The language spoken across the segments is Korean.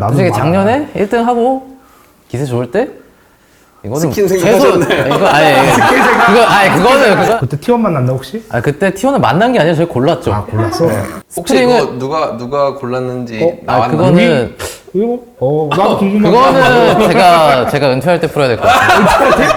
나도 솔직히 작년에 1등 하고 기세 좋을 때 이거는 스킨 최소 생각하셨네. 이거 그거는 그때 T1 만났나 혹시? 그때 T1을 만난 게 아니라 저희 골랐죠. 아 골랐어? 혹시 이거 누가 골랐는지 나왔나? 그거는 이거? 나도 궁금한 그거는 제가 은퇴할 때 풀어야 될 것 같아요.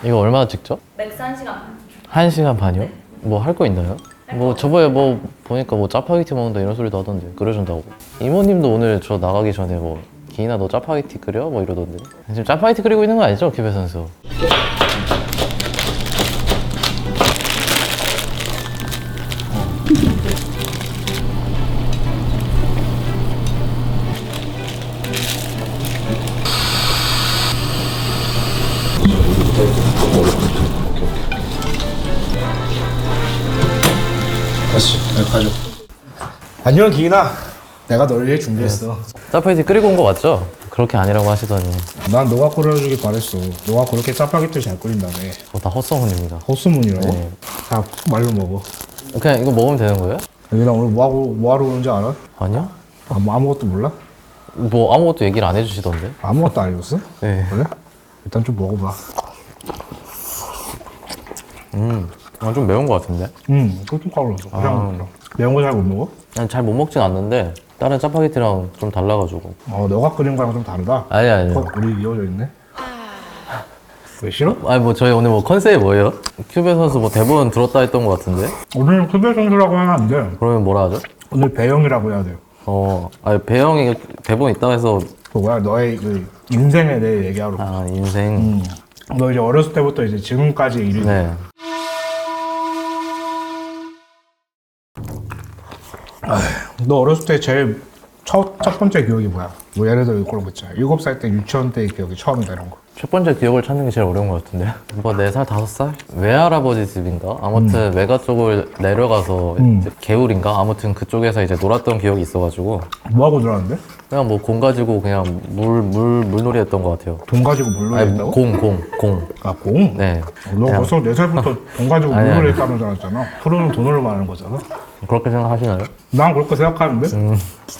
이거 얼마나 찍죠? 맥스 1시간 반. 1시간 반이요? 뭐 할 거 있나요? 뭐 저번에 뭐 보니까 뭐 짜파게티 먹는다 이런 소리도 하던데 끓여준다고. 이모님도 오늘 저 나가기 전에 뭐 기인아 너 짜파게티 끓여? 뭐 이러던데. 지금 짜파게티 끓이고 있는 거 아니죠? 큐베 선수. 다시 가져. 안녕 기인아. 내가 널 위해 준비했어. 짜파게티 끓이고 온 거 맞죠? 그렇게 아니라고 하시더니 난 너가 끓여주길 바랬어. 너가 그렇게 짜파게티를 잘 끓인다며. 다 헛소문입니다. 헛소문이라고? 네. 자 말로 먹어. 그냥 이거 먹으면 되는 거예요? 기인아 오늘 뭐하러 오는지 알아? 아니요? 아무것도 몰라? 뭐 아무것도 얘기를 안 해주시던데. 아무것도 안 익었어? 네. 그래? 일단 좀 먹어봐. 좀 매운 거 같은데? 쫄깃하고 그래서 그냥 매운 거 잘 못 먹어? 난 잘 못 먹진 않는데 다른 짜파게티랑 좀 달라가지고. 너가 끓인 거랑 좀 다르다? 아니. 우리 이어져 있네? 왜 싫어? 아니 뭐 저희 오늘 뭐 컨셉이 뭐예요? 큐베 선수 뭐 대본 들었다 했던 것 같은데? 오늘 큐베 선수라고 하면 안 돼. 그러면 뭐라 하죠? 오늘 배영이라고 해야 돼. 아니 배영이 대본 있다고 해서 그거야 너의 그 인생에 대해 얘기하러. 인생. 너 이제 어렸을 때부터 이제 지금까지 일이. 네. 너 어렸을 때 제일 첫 번째 기억이 뭐야? 뭐 예를 들어 그런 거 있잖아. 7살 때 유치원 때 기억이 처음이다 이런 거. 첫 번째 기억을 찾는 게 제일 어려운 것 같은데? 뭐 4살, 5살? 외할아버지 집인가? 아무튼 외가 쪽을 내려가서 이제 개울인가? 아무튼 그쪽에서 이제 놀았던 기억이 있어가지고 뭐 하고 놀았는데? 그냥 뭐 공 가지고 그냥 물놀이 했던 것 같아요. 돈 가지고 물놀이 아니 했다고? 공. 아 공? 네. 너 벌써 4살부터 돈 가지고 아니, 물놀이 아니. 했다는 줄 알았잖아. 프로는 돈으로 말하는 거잖아. 그렇게 생각하시나요? 난 그렇게 생각하는데?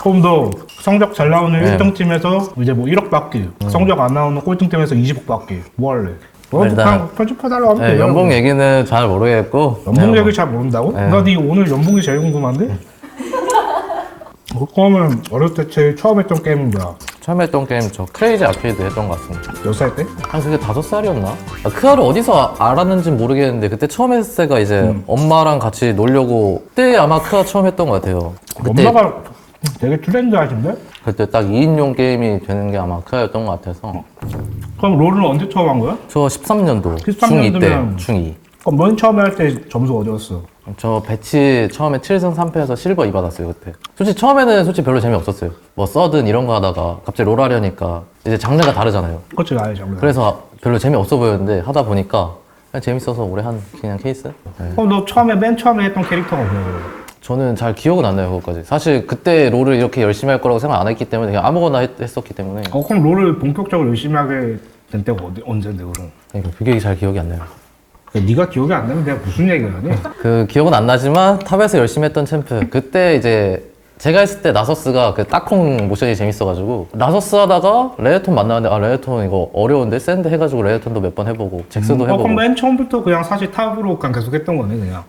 그럼 너 성적 잘 나오는 네. 1등 팀에서 이제 뭐 1억 받기, 성적 안 나오는 꼴등 팀에서 20억 받기. 뭐 할래? 일단- 그냥 편집해달라고 하면 네, 되잖아. 연봉 얘기는 잘 모르겠고 연봉 네, 얘기 잘 모른다고? 네. 나 네 오늘 연봉이 제일 궁금한데? 그러면 어렸을 때 제일 처음 했던 게임은 뭐야? 처음 했던 게임 저 크레이지 아케이드 했던 것 같습니다. 몇 살 때? 한 그게 5살이었나? 크아를 어디서 알았는지는 모르겠는데 그때 처음 했을 때가 이제 엄마랑 같이 놀려고 그때 아마 크아 처음 했던 것 같아요. 그때, 엄마가 되게 트렌드하신데? 그때 딱 2인용 게임이 되는 게 아마 크아였던 것 같아서 그럼 롤은 언제 처음 한 거야? 저 13년도 13 중2 때 년도면- 중2 그럼 맨 처음에 할 때 점수 어디였어? 저 배치 처음에 7승 3패에서 실버 2 받았어요 그때. 솔직히 처음에는 별로 재미없었어요. 뭐 서든 이런 거 하다가 갑자기 롤 하려니까 이제 장르가 다르잖아요. 그치 알지 아무래도. 그래서 별로 재미없어 보였는데 하다 보니까 그냥 재밌어서 오래 한 그냥 케이스? 네. 그럼 너 맨 처음에 했던 캐릭터가 뭐야? 저는 잘 기억은 안 나요 그것까지. 사실 그때 롤을 이렇게 열심히 할 거라고 생각 안 했기 때문에 그냥 아무거나 했었기 때문에 그럼 롤을 본격적으로 열심히 하게 된 때가 언젠데 그럼? 그러니까 그게 잘 기억이 안 나요. 네가 기억이 안 나면 내가 무슨 얘기를 하니? 그 기억은 안 나지만 탑에서 열심히 했던 챔프 그때 이제 제가 했을 때 나서스가 그 딱콩 모션이 재밌어가지고 나서스 하다가 레어톤 만나는데 레어톤 이거 어려운데 센데 해가지고 레어톤도 몇 번 해보고 잭스도 해보고 그럼 맨 처음부터 그냥 사실 탑으로 그냥 계속 했던 거네 그냥.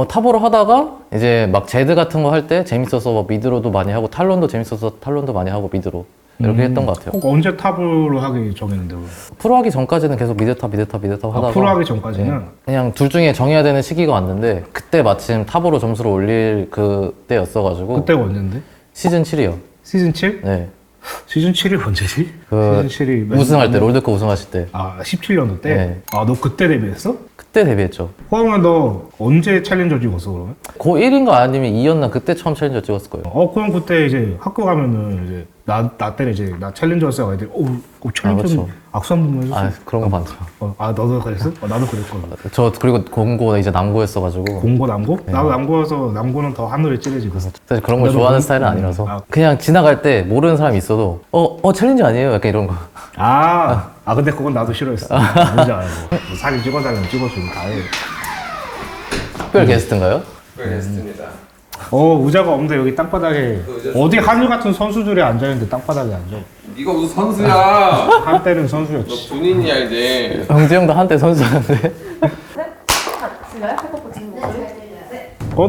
탑으로 하다가 이제 막 제드 같은 거 할 때 재밌어서 뭐 미드로도 많이 하고 탈론도 재밌어서 탈론도 많이 하고 미드로 이렇게 했던 것 같아요. 언제 탑으로 하기 정했는데? 프로 하기 전까지는 계속 미드탑 하다가 프로 하기 전까지는? 그냥 둘 중에 정해야 되는 시기가 왔는데 그때 마침 탑으로 점수를 올릴 그때였어가지고 그때가 언젠데? 시즌 7이요. 시즌 7? 네. 시즌 7이 언제지? 그 시즌 7이 우승할 때 롤드컵 우승하실 때 17년도 때? 네. 너 그때 데뷔했어? 그때 데뷔했죠. 그러면 너 언제 챌린저 찍었어 그러면? 고1인가 아니면 2였나 그때 처음 챌린저 찍었을 거예요. 그럼 그때 이제 학교 가면은 이제 나 때는 이제 나 챌린저였어 애들이 챌린저는 그렇죠. 악수 한 번만 해줬어. 그런 거 많죠. 너도 그랬어? 나도 그랬거든. 저 그리고 공고 이제 남고였어가지고 공고 남고? 나도 남고여서 남고는 더 하늘에 찌르지고. 사실 그런 걸 나도 좋아하는 공- 스타일은 아니라서 아. 그냥 지나갈 때 모르는 사람이 있어도 챌린저 아니에요? 약간 이런 거. 근데 그건 나도 싫어했어. 뭔지 알고. 뭐 사진 찍어달라면 찍어주고 다 해. 특별 게스트인가요? 게스트입니다. 의자가 없는데 여기 땅바닥에 어디 한일 같은 선수들이 앉아있는데 땅바닥에 앉아. 네가 무슨 선수야? 한때는 선수였지. 본인이야 이제. 형지 형도 한때 선수였는데. 같이가요? 해보고 지금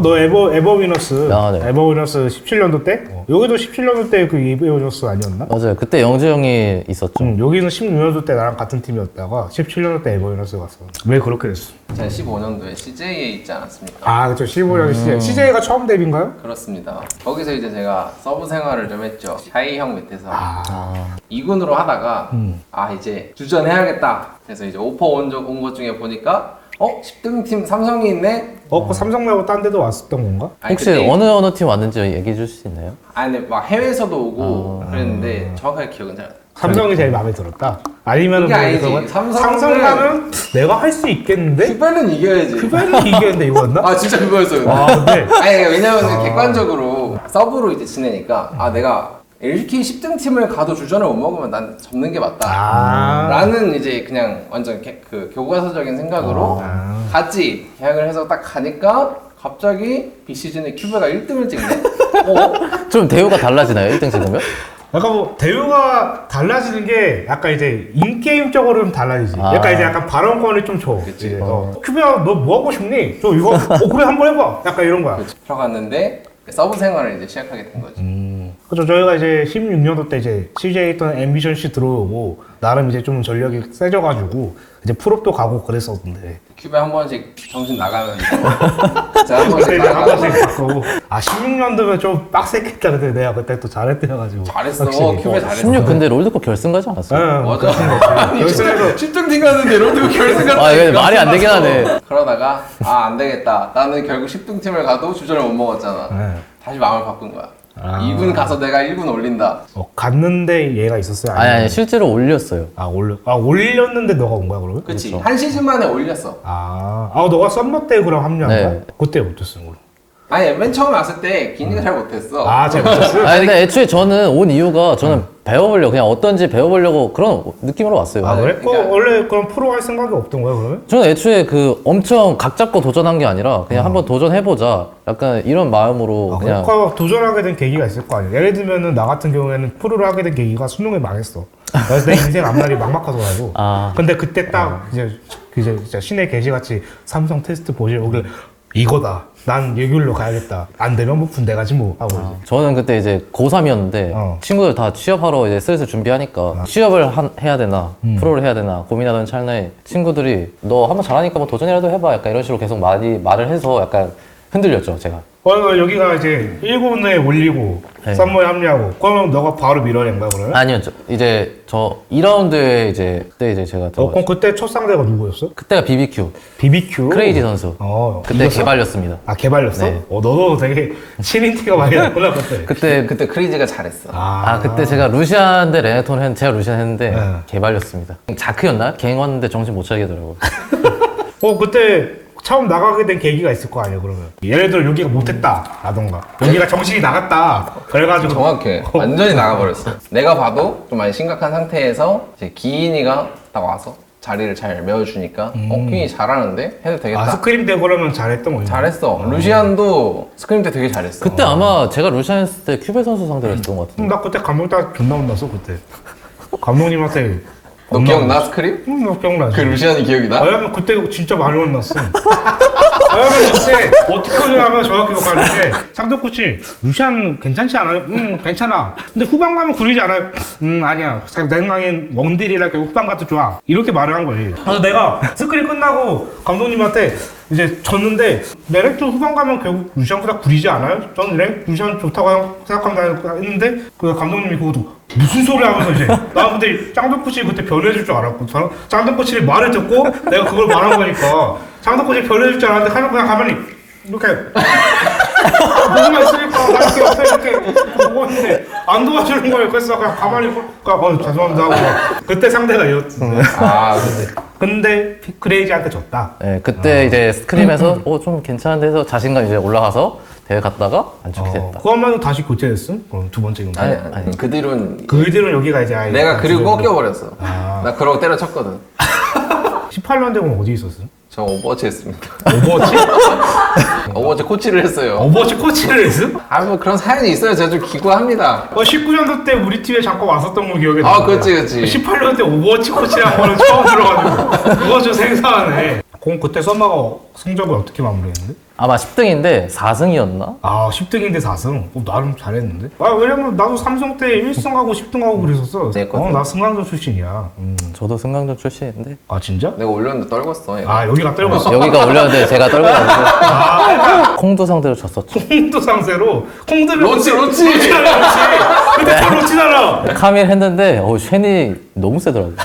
너 에버위너스. 아, 네. 에버위너스 17년도 때? 여기도 17년도 때 그 에버위너스 아니었나? 맞아요. 그때 영재 형이 있었죠. 여기는 16년도 때 나랑 같은 팀이었다가 17년도 때 에버위너스 갔어. 왜 그렇게 됐어? 제가 15년도에 CJ에 있지 않았습니까? 아, 그쵸. 15년 CJ. CJ가 처음 데뷔인가요? 그렇습니다. 거기서 이제 제가 서브 생활을 좀 했죠. 샤이 형 밑에서 아, 2군으로 하다가 아 이제 주전해야겠다. 그래서 이제 오퍼 온 것 중에 보니까 10등 팀 삼성이 있네. 그 삼성 말고 딴 데도 왔었던 건가? 아니, 혹시 그때- 어느 팀 왔는지 얘기해 줄 수 있나요? 아니 근데 막 해외에서도 오고 그랬는데 정확하게 기억은 잘 안 나요. 삼성이 제일 마음에 들었다. 아니면은 그게 아니지. 모르겠어. 삼성은- 삼성 가면 내가 할 수 있겠는데? 큐베는 이겨야지. 그배는 이겼는데 이거였나? 아 진짜 그거였어요. 아, 근데 아니 왜냐면 객관적으로 서브로 이제 지내니까 내가 LK 10등 팀을 가도 주전을 못 먹으면 난 접는 게 맞다. 라는 이제 그냥 완전 그 교과서적인 생각으로 갔지. 계약을 해서 딱 가니까 갑자기 비시즌에 큐베가 1등을 찍네. 좀 대우가 달라지나요? 1등 찍으면? 약간 뭐 대우가 달라지는 게 약간 이제 인게임적으로는 달라지지. 아. 약간 이제 약간 발언권을 좀 줘. 그치. 이제, 큐비야 너 뭐 하고 싶니? 저 이거 그래 한번 해봐. 약간 이런 거야. 들어갔는데 서브 생활을 이제 시작하게 된 거지. 그렇죠. 저희가 이제 16년도 때 이제 CJ에 있던 앰비션씨 들어오고 나름 이제 좀 전력이 세져가지고 이제 프로도 가고 그랬었는데 큐베 한 번씩 정신 나가면 제가 한 그때 번씩 이제 한 나가고 번씩 바꾸고 16년도면 좀 빡세겠다. 근데 내가 그때 또 잘했대가지고 잘했어. 확실히. 큐베 잘했어. 16 근데 롤드컵 결승 가지 않았어요? 맞아. 결승에서 10등 팀 갔는데 롤드컵 결승 갔다. 아, 이거 말이 안 되긴 하네. 그러다가 안 되겠다. 나는 결국 10등 팀을 가도 주전을 못 먹었잖아. 네. 다시 마음을 바꾼 거야. 2군 가서 내가 1군 올린다. 갔는데 얘가 있었어요? 아니, 실제로 올렸어요. 올렸는데 너가 온 거야 그러면? 그치. 그렇죠. 한 시즌 만에 올렸어. 너가 썸머 때 그럼 합류한 네. 거야? 그때 어땠어? 그럼? 아니 맨 처음에 왔을 때 기니가 잘 못했어. 잘 못했어? 아니, 근데 애초에 저는 온 이유가 저는 배워보려고, 그냥 어떤지 배워보려고 그런 느낌으로 왔어요. 그래? 그러니까- 원래 그럼 프로 할 생각이 없던 거야 그러면? 저는 애초에 그 엄청 각 잡고 도전한 게 아니라 그냥 한번 도전해보자. 약간 이런 마음으로 그냥. 그러니까 도전하게 된 계기가 있을 거 아니야. 예를 들면은 나 같은 경우에는 프로를 하게 된 계기가 수능에 망했어. 그래서 내 인생 앞날이 막막하더라고. 근데 그때 딱 이제 진짜 신의 계시같이 삼성 테스트 보실 오길 이거다. 난 여기로 가야겠다. 안 되면 뭐 군대 가지 뭐 하고 이제. 저는 그때 이제 고3이었는데 친구들 다 취업하러 이제 슬슬 준비하니까 취업을 해야 되나 프로를 해야 되나 고민하던 찰나에 친구들이 너 한번 잘하니까 뭐 도전이라도 해봐 약간 이런 식으로 계속 많이 말을 해서 약간 흔들렸죠 제가. 여기가 이제 1군에 올리고 네. 썸머에 합류하고 그러면 너가 바로 밀어낸 거야 그러면? 아니요 이제 저 2라운드에 이제 그때 이제 제가 그럼 그때 첫 상대가 누구였어? 그때가 BBQ BBQ? 크레이지 선수. 그때 이겼어? 개발렸습니다. 개발렸어? 네. 너도 되게 신인 티가 많이 났구나 그때. 그때 크리즈가 잘했어. 그때 제가 루시안 대 레네톤 했는데 제가 루시안 했는데 네. 개발렸습니다. 자크였나? 갱 왔는데 정신 못 차리겠더라고요. 그때 처음 나가게 된 계기가 있을 거 아니야 그러면. 예를 들어 여기가 못했다 라던가 여기가 정신이 나갔다 그래가지고 정확해. 완전히 나가버렸어. 내가 봐도 좀 많이 심각한 상태에서 이제 기인이가 딱 와서 자리를 잘 메워주니까 기인이 잘하는데 해도 되겠다. 스크림 때 그러면 잘했던 거야. 잘했어. 루시안도 스크림 때 되게 잘했어. 그때 아마 제가 루시안 했을 때 큐베 선수 상대로 했던 것 같은데. 나 그때 감독한테 존나 혼났어 그때. 감독님한테. 너 기억나 스크림? 나 기억나지. 그 루시안이 기억이 나? 왜냐면 그때 진짜 많이 혼났어. 왜냐면 그때 어떻게 하냐면 정확히 기억하는데 상대 코치 루시안 괜찮지 않아요? 괜찮아. 근데 후반 가면 구리지 않아요? 아니야. 내 생각엔 원딜이라 후반 가도 좋아. 이렇게 말을 한 거지. 그래서 내가 스크린 끝나고 감독님한테 이제 졌는데 레렉도 후반 가면 결국 루시안보다 구리지 않아요? 저는 루시안 좋다고 생각한다 했는데 그 감독님이 그것도 무슨 소리 하면서 이제 나 근데 짱돌 코치 그때 변해줄 줄 알았고 짱돌 코치의 말을 듣고 내가 그걸 말한 거니까 짱돌 코치 변해줄 줄 알았는데 하는 그냥 가만히 이렇게 누구만 있으니까 이렇게 옆에 이렇게 보고 있는데 안 도와주는 거예요. 그래서 그냥 가만히 죄송합니다 하고 그때 상대가 이었지. 근데 크레이지한테 졌다. 네, 그때 이제 스크림에서 좀 괜찮은데 해서 자신감 이제 올라가서 대회 갔다가 안 좋게 됐다. 그것만 다시 교체됐음? 그럼 두 번째 경기. 아니 그 뒤로는 그 뒤로는 여기가 이제 내가 그리고 꺾여버렸어. 나 그러고 때려쳤거든. 18년 되고 어디 있었음? 저 오버워치 했습니다. 오버워치? 오버워치 코치를 했어요. 오버워치 코치를 했어? 뭐 그런 사연이 있어요. 제가 좀 기구합니다. 19년도 때 우리 팀에 잠깐 왔었던 거 기억에 나. 그렇지. 18년 때 오버워치 코치라는 거는 처음 들어가지고 그거 좀 생소하네. 공 그때 썸마가 성적을 어떻게 마무리했는데? 아마 10등인데 4승이었나? 아 10등인데 4승? 나름 잘했는데? 왜냐면 나도 삼성 때 1승하고 10등하고 그랬었어. 네, 나 승강전 출신이야. 저도 승강전 출신인데 아 진짜? 내가 올렸는데 떨궜어. 얘가. 아 여기가 떨궜어. 여기가 올렸는데 제가 떨궈가지고 콩도 상대로 졌었죠. 콩도 상세로 콩들을 로치. 근데 저 로치잖아. 카밀 했는데 쉔이 너무 세더라고요.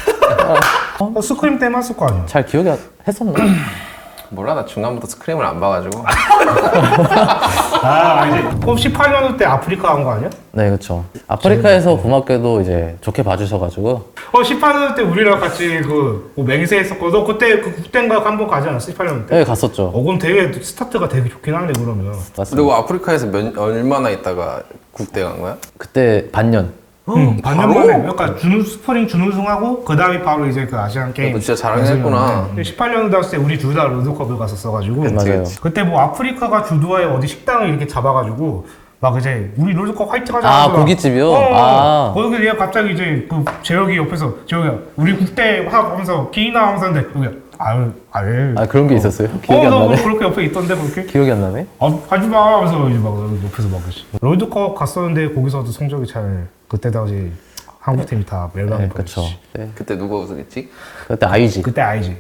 스크림 때문에 했을 거 아니야. 잘 기억이 했었나? 몰라, 나 중간부터 스크림을 안 봐가지고. 이제 그럼 18년도 때 아프리카 간 거 아니야? 네, 그렇죠. 아프리카에서 고맙게도 이제 좋게 봐주셔가지고 18년도 때 우리랑 같이 뭐 맹세했었고 너 그때 그 국대인가 한번 가지 않았어? 18년도 때? 네, 갔었죠. 그럼 되게 스타트가 되게 좋긴 하네 그러면. 맞습니다. 그리고 아프리카에서 얼마나 있다가 국대 간 거야? 그때 반년. 반년 만에 그러니까 스프링 준우승하고 그 다음에 바로 이제 그 아시안 게임. 너 진짜 잘했구나. 18년도 갔을 때 우리 둘 다 롤드컵을 갔었어가지고 맞아요. 그때 뭐 아프리카가 주도하에 어디 식당을 이렇게 잡아가지고 막 이제 우리 롤드컵 화이팅 하자. 아, 고깃집이요? 거기 내가 갑자기 이제 그 재혁이 옆에서 재혁이야 우리 국대 하면서 기인아 하면서 했는데 여기야 아유 그런 게 있었어요? 기억이 안 너 나네. 그렇게 옆에 있던데 그렇게? 기억이 안 나네. 하지마 하면서 이제 막 옆에서 막 그랬지. 롤드컵 갔었는데 거기서도 성적이 잘 그때 당시 한국팀이 다 멸망을 그렇죠. 보냈지. 네. 그때 누가 우승했지? 그때 아이지. 그때 알지.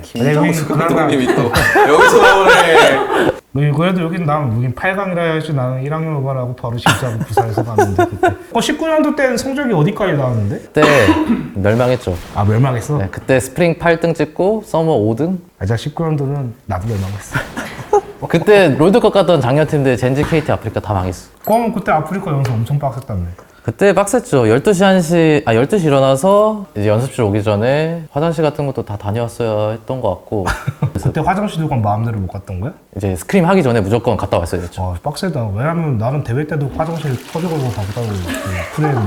김정수 감독님이 또 여기서 나오네. 그래도 여긴 여긴 8강이라 해야지 나는 1학년 오바라고 바로 진짜로 부산에서 갔는데 그때. 19년도 때는 성적이 어디까지 나왔는데? 그때 멸망했죠. 멸망했어? 네, 그때 스프링 8등 찍고 서머 5등. 자 19년도는 나도 멸망했어. 그때 롤드컵 갔던 작년팀들 젠지 KT 아프리카 다 망했어. 그럼 그때 아프리카 연습 엄청 빡셌다며. 그때 빡셌죠. 12시 일어나서 이제 연습실 오기 전에 화장실 같은 것도 다 다녀왔어야 했던 것 같고 그때 화장실도 그럼 마음대로 못 갔던 거야? 이제 스크림 하기 전에 무조건 갔다 왔어야 됐죠. 빡세다. 왜냐면 나는 대회 때도 화장실 터져가지고 가보다고 프레임을.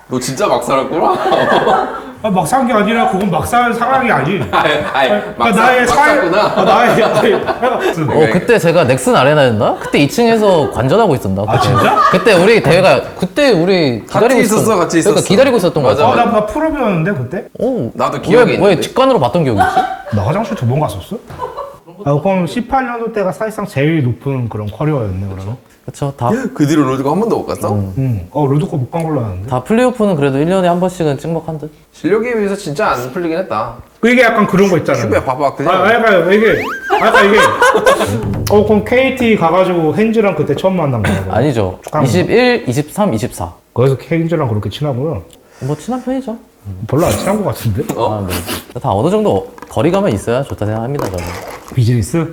너 진짜 막 살았구나. 막 산 게 아니라 그건 막 산 상황이 아니. 막 샀구나. 그때 제가 넥슨 아레나였나? 그때 2층에서 관전하고 있었나? 그때. 진짜? 그때 우리 대회가 그때 우리 기다리고 있었어, 같이 있었어. 그러니까 기다리고 있었던 거 맞아, 같아. 나 프로비였는데 그때? 나도 기억이 왜 있는데. 직관으로 봤던 기억이 있지? 나 화장실 2번 갔었어? 그럼 18년도 때가 사실상 제일 높은 그런 커리어였네 그러면? 그쵸. 다 그 뒤로 롤드컵 한 번도 못 갔어? 롤드컵 못 간 걸로 아는데? 플레이오프는 그래도 1년에 한 번씩은 찍먹한 듯. 실력에 비해서 진짜 안 풀리긴 했다. 이게 약간 그런 거 있잖아. 큐브야 봐봐 그지? 약간 이게 그럼 KT 가가지고 헨즈랑 그때 처음 만난 거야? 아니죠. 축하합니다. 21, 23, 24. 거기서 헨즈랑 그렇게 친하구나. 뭐 친한 편이죠. 별로 안 친한 거 같은데? 다 어느 정도 거리감은 있어야 좋다 생각합니다, 저는. 비즈니스?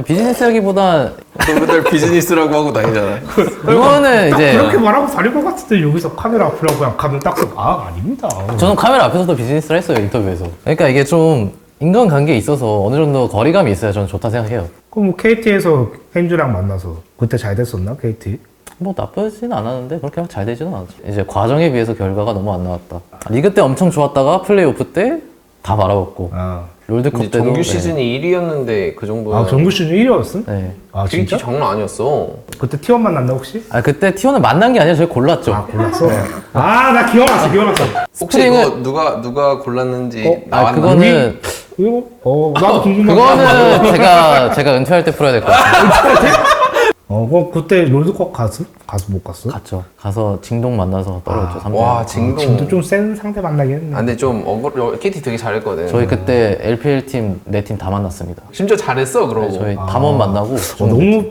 비즈니스라기보단 너 맨날 비즈니스라고 하고 다니잖아. 이거는 이제 그렇게 말하고 다닐 것 같은데 여기서 카메라 앞으로 그냥 가면 딱 아닙니다. 저는 카메라 앞에서도 비즈니스를 했어요, 인터뷰에서. 그러니까 이게 좀 인간관계에 있어서 어느 정도 거리감이 있어야 저는 좋다 생각해요. 그럼 뭐 KT에서 헨즈랑 만나서 그때 잘 됐었나 KT? 뭐 나쁘진 않았는데 그렇게 잘 되지는 않았죠. 이제 과정에 비해서 결과가 너무 안 나왔다. 리그 때 엄청 좋았다가 플레이오프 때 다 말아먹고 롤드컵 근데 때도 정규 시즌이 1위였는데 그 정도는 정규 시즌 1위였어? 네. KT 진짜? 장난 아니었어. 그때 T1 만났나 혹시? 그때 T1을 만난 게 아니라 저희 골랐죠. 몰랐어. 나 기억났어. 혹시 스프링은- 이거 누가 골랐는지 나왔나? 그거는 이거? 나도 궁금해. 그거는 제가 은퇴할 때 풀어야 될 것 같아요. 그때 롤드컵 가수 못 갔어? 갔죠. 가서 징동 만나서 떨어졌죠. 3대. 와 징동. 지금도 좀 센 상대 만나긴 했네. 아, 근데 좀 KT 되게 잘했거든. 저희 그때 LPL 팀 4팀 다 만났습니다. 심지어 잘했어 그러고. 저희 담원 만나고 너무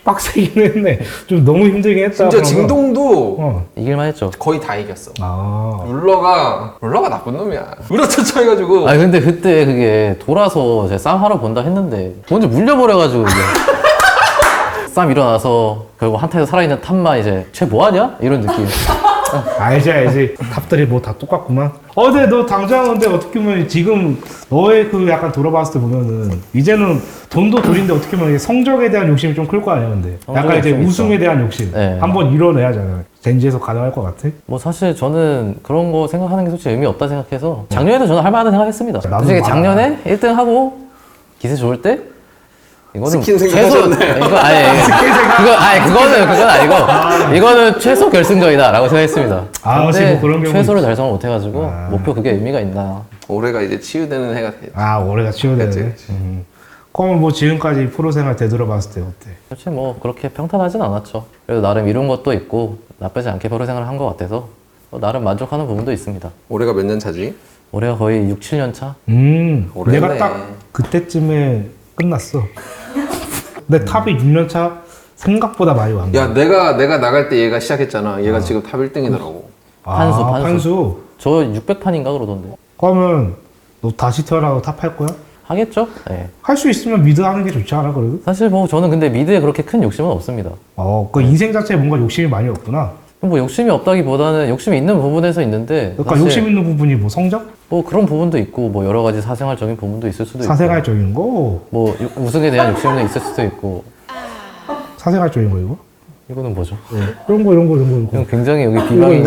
빡세긴 했네. 좀 너무 힘들긴 했다. 심지어 그러면. 징동도 이길만 했죠. 거의 다 이겼어. 아. 룰러가 나쁜 놈이야. 우러쳐쳐해가지고. 아니 근데 그때 그게 돌아서 제가 싸움 하러 본다 했는데 먼저 물려버려가지고 이제 싸움 일어나서 결국 한타에서 살아있는 탑만 이제 쟤 뭐하냐? 이런 느낌. 알지. 탑들이 뭐 다 똑같구만. 근데 너 당장 근데 어떻게 보면 지금 너의 그 약간 돌아봤을 때 보면은 이제는 돈도 돈인데 어떻게 보면 성적에 대한 욕심이 좀 클 거 아니야, 근데. 약간 이제 욕심이 우승에 있죠. 대한 욕심. 네. 한번 이뤄내야잖아. 젠지에서 가능할 것 같아? 뭐 사실 저는 그런 거 생각하는 게 솔직히 의미 없다 생각해서 작년에도 저는 할 만하다 생각했습니다. 나도 솔직히 많아. 작년에 1등 하고 기세 좋을 때 이거는 스킨 최소 생각하셨네. 이거 그건 아니고 이거는 최소 결승전이다라고 생각했습니다. 아, 혹시 근데 뭐 그런 경우 최소를 달성을 못해가지고 아. 목표 그게 의미가 있나? 올해가 이제 치유되는 해가 돼. 아, 올해가 치유되네. 그치. 그럼 뭐 지금까지 프로 생활 되돌아봤을 때 어때? 솔직히 뭐 그렇게 평탄하진 않았죠. 그래도 나름 이룬 것도 있고 나쁘지 않게 프로 생활을 한 것 같아서 나름 만족하는 부분도 있습니다. 올해가 몇 년 차지? 올해가 거의 6, 7년 차? 오래 내가 했네. 딱 그때쯤에 끝났어. 내 탑이 6년차 생각보다 많이 왔네. 야, 내가 나갈 때 얘가 시작했잖아. 얘가 지금 탑 1등이더라고. 판수. 판수. 저 600판인가 그러던데. 그러면 너 다시 태어나고 탑 할 거야? 하겠죠? 네. 할 수 있으면 미드 하는 게 좋지 않아, 그래도? 사실 뭐 저는 근데 미드에 그렇게 큰 욕심은 없습니다. 그 인생 자체에 뭔가 욕심이 많이 없구나. 뭐 욕심이 없다기보다는 욕심이 있는 부분에서 있는데 그러니까 사실 욕심 있는 부분이 뭐 성적? 뭐 그런 부분도 있고 뭐 여러 가지 사생활적인 부분도 있을 수도 있고 사생활적인 거? 뭐 우승에 대한 욕심도 있을 수도 있고 사생활적인 거 이거? 이거는 뭐죠? 이런 거. 이건 굉장히 여기 비방이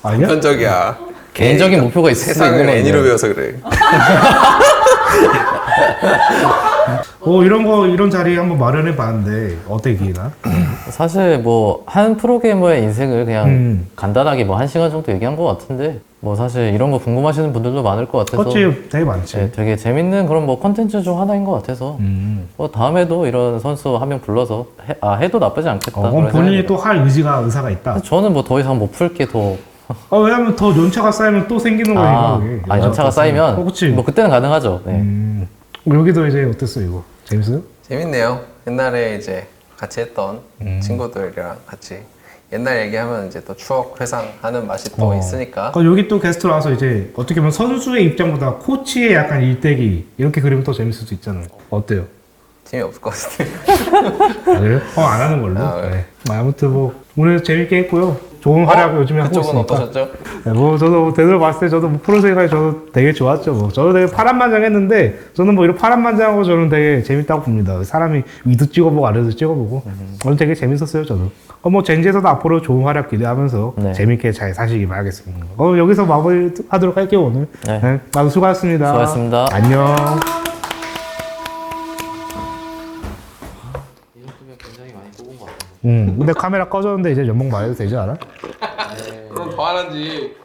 아니야? 편적이야. 개인적인 목표가 있을 수도 있는 세상을 건데 애니로 배워서 그래. 이런 자리 한번 마련해 봤는데 어때 기나? 사실 뭐 한 프로게이머의 인생을 그냥 간단하게 뭐 1시간 정도 얘기한 것 같은데 뭐 사실 이런 거 궁금하시는 분들도 많을 것 같아서 그렇지, 되게 많지. 네, 되게 재밌는 그런 뭐 컨텐츠 중 하나인 것 같아서 뭐 다음에도 이런 선수 한 명 불러서 해도 나쁘지 않겠다. 그럼 그런 본인이 생각이 또 할 의사가 있다. 저는 뭐 더 이상 못 풀 게 더 왜냐면 더 연차가 쌓이면 또 생기는 거니까. 그게. 연차가 쌓이면 그치. 뭐 그때는 가능하죠. 네. 여기도 이제 어땠어 이거? 재밌어요? 재밌네요. 옛날에 이제 같이 했던 친구들이랑 같이 옛날 얘기하면 이제 또 추억 회상하는 맛이 또 있으니까. 여기 또 게스트로 와서 이제 어떻게 보면 선수의 입장보다 코치의 약간 일대기 이렇게 그리면 더 재밌을 수 있잖아요. 어때요? 재미없을 것 같은데. 아, 그래요? 안 하는 걸로. 아, 네. 아무튼 뭐 오늘 재밌게 했고요. 좋은 활약 요즘에 하고 그쪽은 있으니까. 어떠셨죠? 네, 뭐 저도 되돌아봤을 때 저도 뭐 프로 생활이 저도 되게 좋았죠. 뭐 저도 되게 파란만장했는데 저는 뭐 이런 파란만장하고 저는 되게 재밌다고 봅니다. 사람이 위도 찍어보고 아래도 찍어보고 오늘 되게 재밌었어요. 저도. 뭐 젠지에서도 앞으로 좋은 활약 기대하면서 네. 재밌게 잘 사시기 바라겠습니다. 여기서 마무리하도록 할게요 오늘. 네. 네, 나도 수고하셨습니다. 수고하셨습니다. 안녕. 근데 카메라 꺼졌는데 이제 연봉 말해도 되지 않아? 그럼 더 안 한지.